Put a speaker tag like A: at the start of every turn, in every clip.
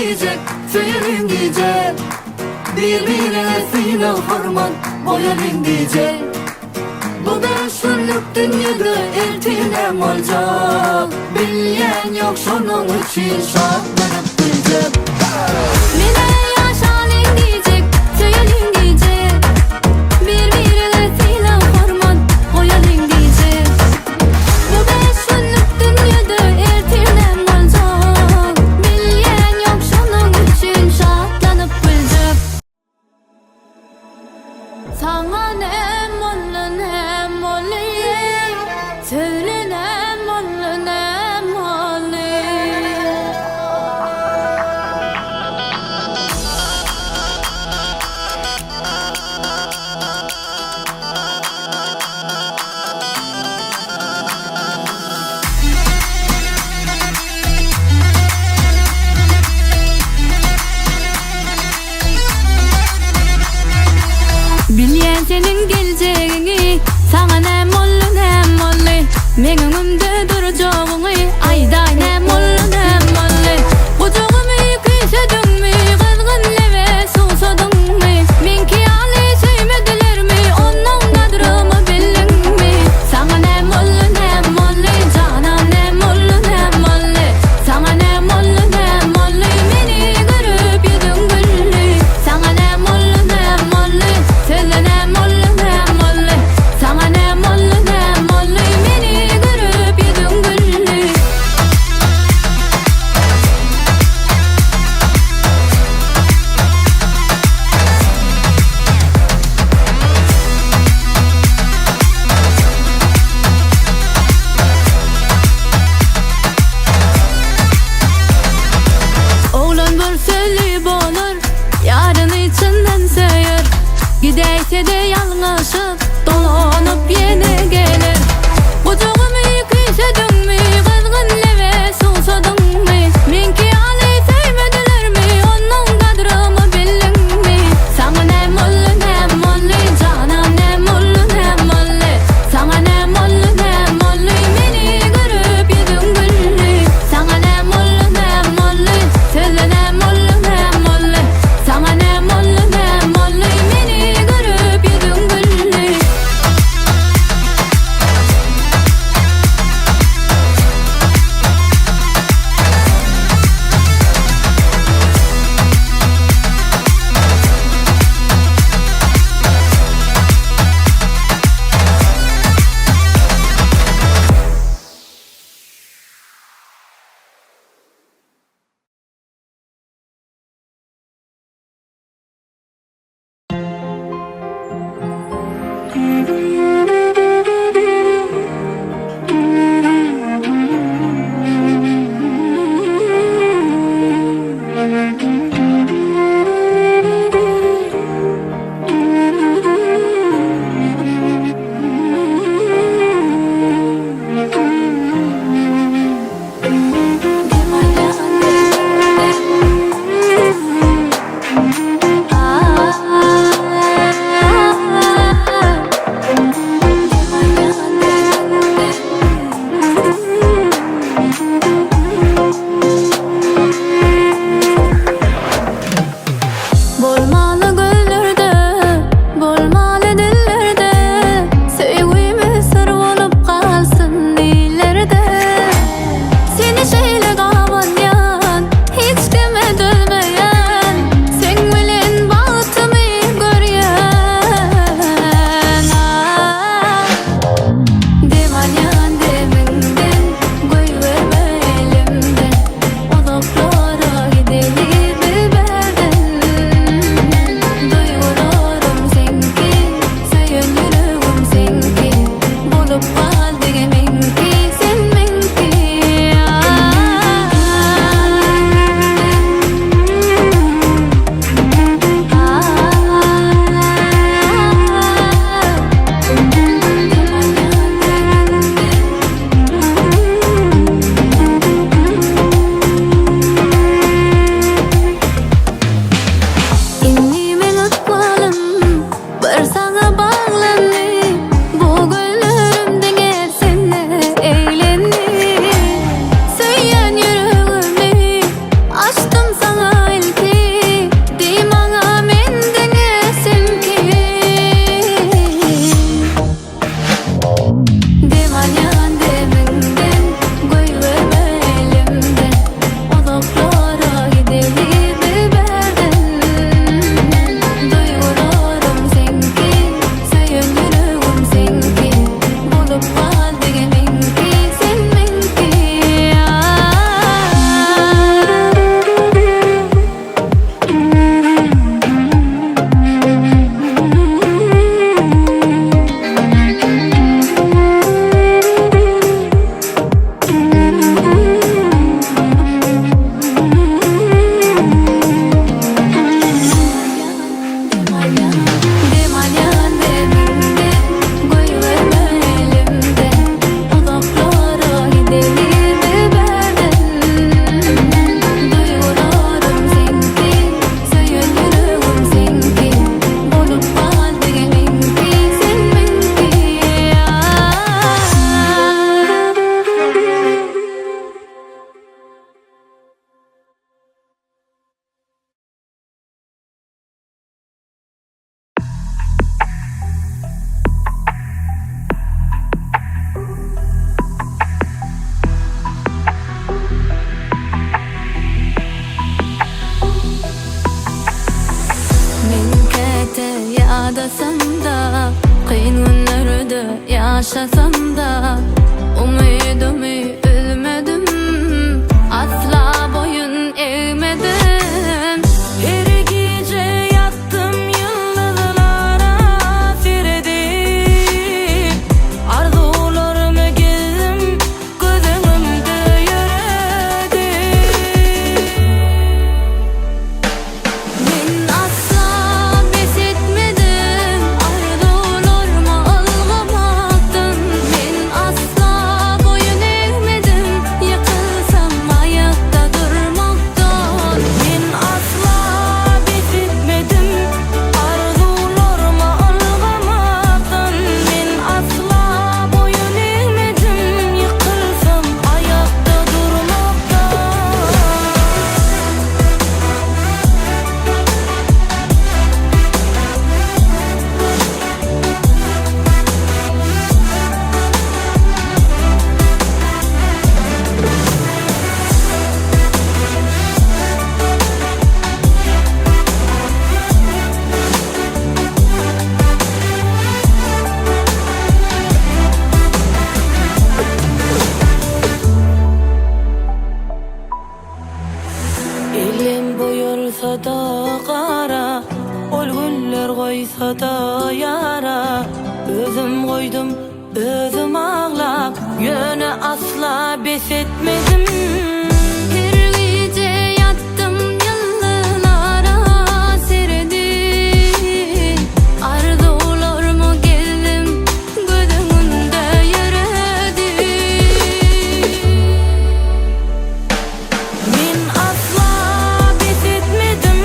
A: diyecek, söylerim diyecek. Birbirine hürmet koyalım diyecek. Bu 5 günlük dünyada eltinem olacak. Bilyen yok şunun için şartlanıp diyecek.
B: Mine yaşalım diyecek, söylerim diyecek. Birbirine hürmet koyalım diyecek. Bu 5 günlük dünyada eltinem olacak. Bilyen yok şunun için şartlanıp diyecek. Sana ne mollu ne mollu, söyle ne mollu ne mollu. Bilyen senin geleceğini, sana ne mollu ne mollu. Men önümde duracağını, ayday ne mollu ne mollu. Kucağımı küsedin mi, kızgın leve susadın mı? Men ki ali sevmediler mi, onun kadrımı bildin mi? Sana ne mollu ne mollu, cana ne mollu ne mollu. Sana ne mollu ne mollu, beni görüp yedin güllü. Sana ne mollu ne mollu, söyle ne mollu ne mollu. Sana ne mollu ne mollu, beni görüp yedin güllü. Oğlan bir söyleyip olur, yarın içinden söyler. Gideyse de yanlışıp, dolanıp yine gelir. Kucağımı küsedin mi, kızgın leve susadın mı? Men ki ali sevmediler mi, onun kadrımı bildin mi? Sana ne mollu ne mollu, cana ne mollu ne mollu. Sana ne mollu ne mollu, beni görüp yedin güllü. Sana ne mollu ne mollu, söyle ne mollu ne mollu. Sana ne mollu ne mollu, beni görüp yedin güllü. adasam da, kıyın günlerde yaşasam da, umidimi üzmedim, asla boyun eğmedim. Her gece yattım yıldızlara seyredip, arzularımı gezdim, gözümde yürüdüm. Men asla pes etmedim, arzularımı algamaktan. Men asla boyun eğmedim, yıkılsam ayakta durmaktan. Men asla pes etmedim, arzularımı algamaktan. Men asla boyun eğmedim, yıkılsam ayakta durmaktan. Elim buyursa da kara, ol güller koysa da yara. Özüm koydum, özüm ağlap, yöne asla pes etmedim. Her gece yattım yıllara seyredip, arzularımı gezdim, gözümde yürüdüm. Men asla pes etmedim,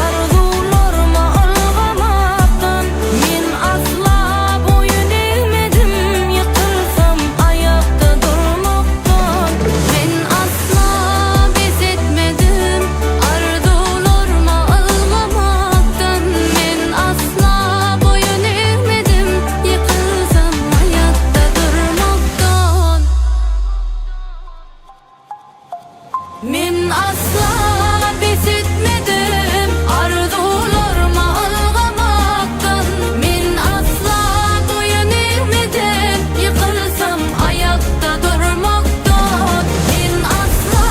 B: arzularımı algamaktan. Men asla boyun eğmedim, yıkılsam ayakta durmaktan. Men asla pes etmedim, arzularımı algamaktan. Men asla boyun eğmedim, yıkılsam ayakta durmaktan. Men asla pes etmedim, arzularımı algamaktan. Men asla boyun eğmedim, yıkılsam ayakta durmaktan. Men asla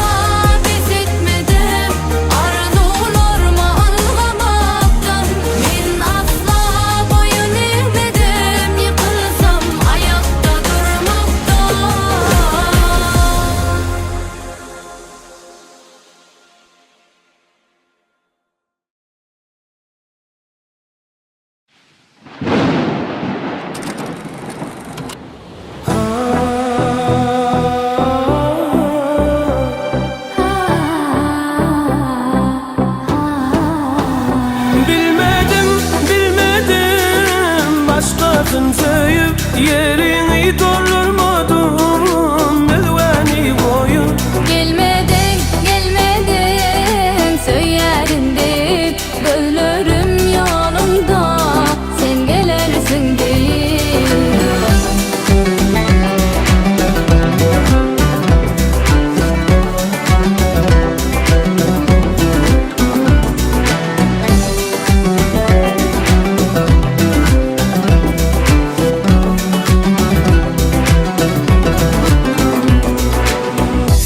B: pes etmedim, arzularımı algamaktan. Men asla boyun eğmedim, yıkılsam ayakta durmaktan.
C: Bilmedim, bilmedim, başkasın söyüp yerini doldurmadım, elveni koyup.
B: Gelmedin, gelmedin, söylerim deyip, gözlerim yolunda, sen gelersin deyip.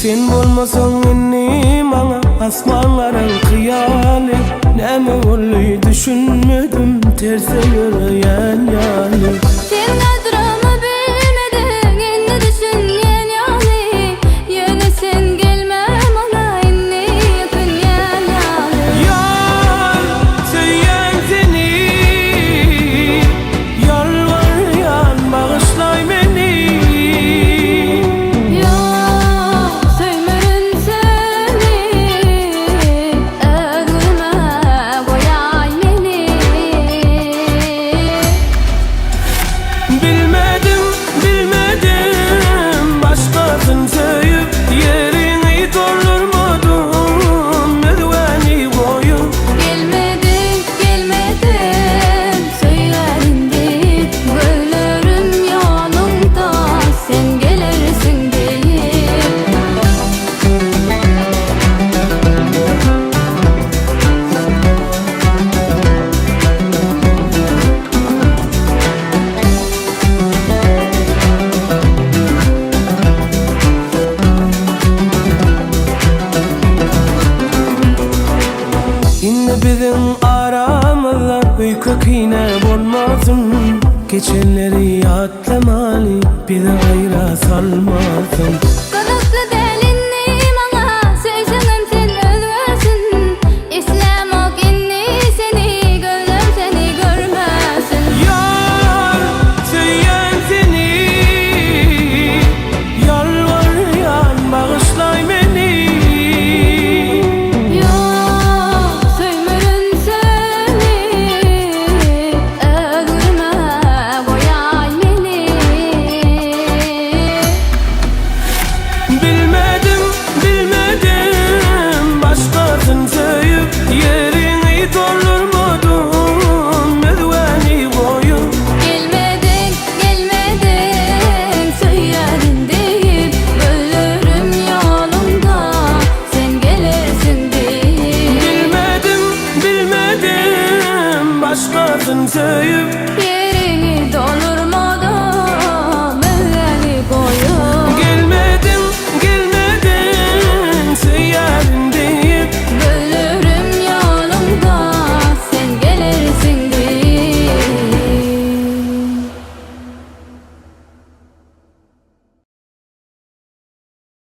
C: Sen bolmasan inni bana asmanların kıyali. Neme ollu düşünmedim, terse yürüyen yani.
B: Sen kadramı bilmedin, inni düşünyen yani. Yine sen gelme bana, inni yakın yan yani.
C: Yar, söyleyen seni, yalvaryan bağışlay beni.
B: Yok, söylerim seni, özüme koyay beni.
C: Bil sakine bolmasın. Geçenleri atlamalı, bir de ayra salmasın.
B: Kanatlı delinni bana söylesem sen ölmesin. İslam ok inni seni gözüm seni görmesin.
C: Yar söyleyen seni, yalvarıyan bağışlay beni.
B: Yok söymürün seni, öldürme koyay beni.
C: Bilmedim başkasın söyüp yerini doldurmadın mezveni koyup.
B: Gelmedin söyledin deyip ölürüm yolunda sen gelirsin deyip.
C: Bilmedim başkasın söyüp